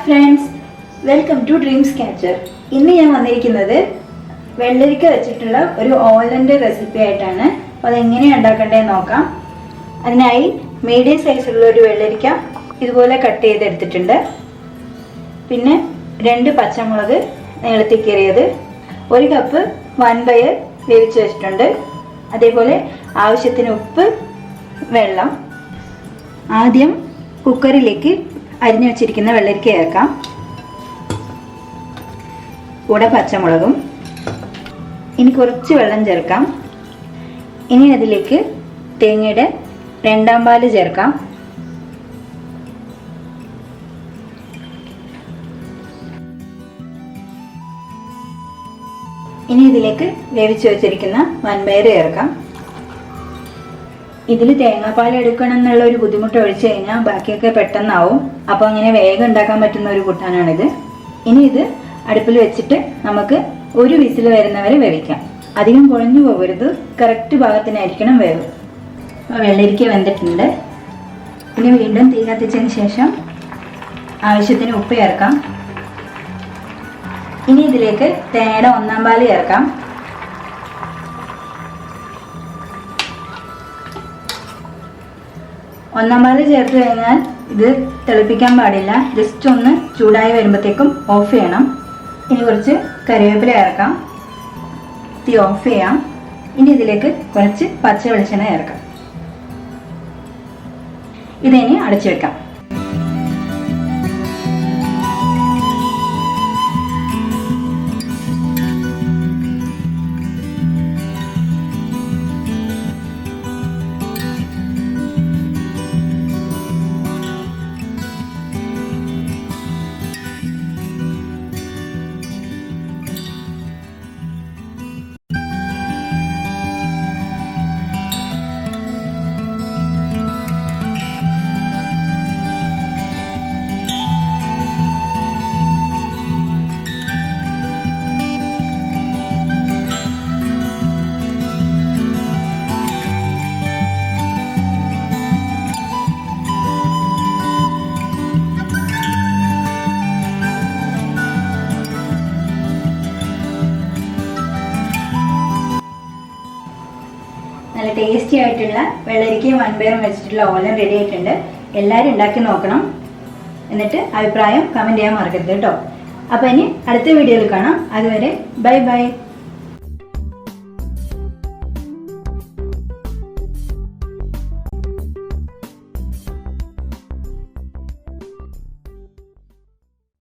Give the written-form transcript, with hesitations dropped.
friends, welcome to Dreams Catcher. ഇന്ന് ഞാൻ വന്നിരിക്കുന്നത് വെള്ളരിക്ക വെച്ചിട്ടുള്ള ഒരു ഓലന്റെ റെസിപ്പി ആയിട്ടാണ്. അപ്പോൾ അതെങ്ങനെയാണ് ഉണ്ടാക്കേണ്ടതെന്ന് നോക്കാം. അതിനായി മീഡിയം സൈസുള്ള ഒരു വെള്ളരിക്ക ഇതുപോലെ കട്ട് ചെയ്തെടുത്തിട്ടുണ്ട്. പിന്നെ 2 പച്ചമുളക് നീളത്തിൽ കീറിയത്, 1 കപ്പ് വൻപയർ വേവിച്ച് വെച്ചിട്ടുണ്ട്. അതേപോലെ ആവശ്യത്തിന് ഉപ്പ്, വെള്ളം. ആദ്യം കുക്കറിലേക്ക് അരിഞ്ഞു വെച്ചിരിക്കുന്ന വെള്ളരിക്ക ചേർക്കാം. കൂടെ പച്ചമുളകും. ഇനി കുറച്ച് വെള്ളം ചേർക്കാം. ഇനി അതിലേക്ക് തേങ്ങയുടെ 2ാം പാല് ചേർക്കാം. ഇനി ഇതിലേക്ക് വേവിച്ച് വെച്ചിരിക്കുന്ന വൻപയർ ചേർക്കാം. ഇതിൽ തേങ്ങാപ്പാൽ എടുക്കണം എന്നുള്ള ഒരു ബുദ്ധിമുട്ട് ഒഴിച്ചു കഴിഞ്ഞാൽ ബാക്കിയൊക്കെ പെട്ടെന്നാവും. അപ്പോൾ അങ്ങനെ വേഗം ഉണ്ടാക്കാൻ പറ്റുന്ന ഒരു കൂട്ടാനാണിത്. ഇനി ഇത് അടുപ്പിൽ വെച്ചിട്ട് നമുക്ക് ഒരു വിസിൽ വരുന്നവരെ വേവിക്കാം. അധികം കുഴഞ്ഞു പോകരുത്, കറക്റ്റ് ഭാഗത്തിനായിരിക്കണം വേവ്. അപ്പോൾ വെള്ളരിക്ക വെന്തിട്ടുണ്ട്. ഇനി വീണ്ടും തീ കത്തിച്ചതിന് ശേഷം ആവശ്യത്തിന് ഉപ്പ് ചേർക്കാം. ഇനി ഇതിലേക്ക് തേങ്ങയുടെ 1ാം പാല് ചേർക്കാം. ഒന്നാം പാല് ചേർത്ത് കഴിഞ്ഞാൽ ഇത് തിളപ്പിക്കാൻ പാടില്ല. ജസ്റ്റ് ഒന്ന് ചൂടായി വരുമ്പോഴത്തേക്കും ഓഫ് ചെയ്യണം. ഇനി കുറച്ച് കറിവേപ്പില ചേർക്കാം. തീ ഓഫ് ചെയ്യാം. ഇനി ഇതിലേക്ക് കുറച്ച് പച്ച വെളിച്ചെണ്ണ ചേർക്കാം. ഇതിനി അടച്ചു വെക്കാം. നല്ല ടേസ്റ്റി ആയിട്ടുള്ള വെള്ളരിക്കയും വൻപയറും വെച്ചിട്ടുള്ള ഓലൻ റെഡി ആയിട്ടുണ്ട്. എല്ലാവരും ഉണ്ടാക്കി നോക്കണം. എന്നിട്ട് അഭിപ്രായം കമൻറ്റ് ചെയ്യാൻ മറക്കരുത് കേട്ടോ. അപ്പോൾ ഇനി അടുത്ത വീഡിയോയിൽ കാണാം. അതുവരെ ബൈ ബൈ.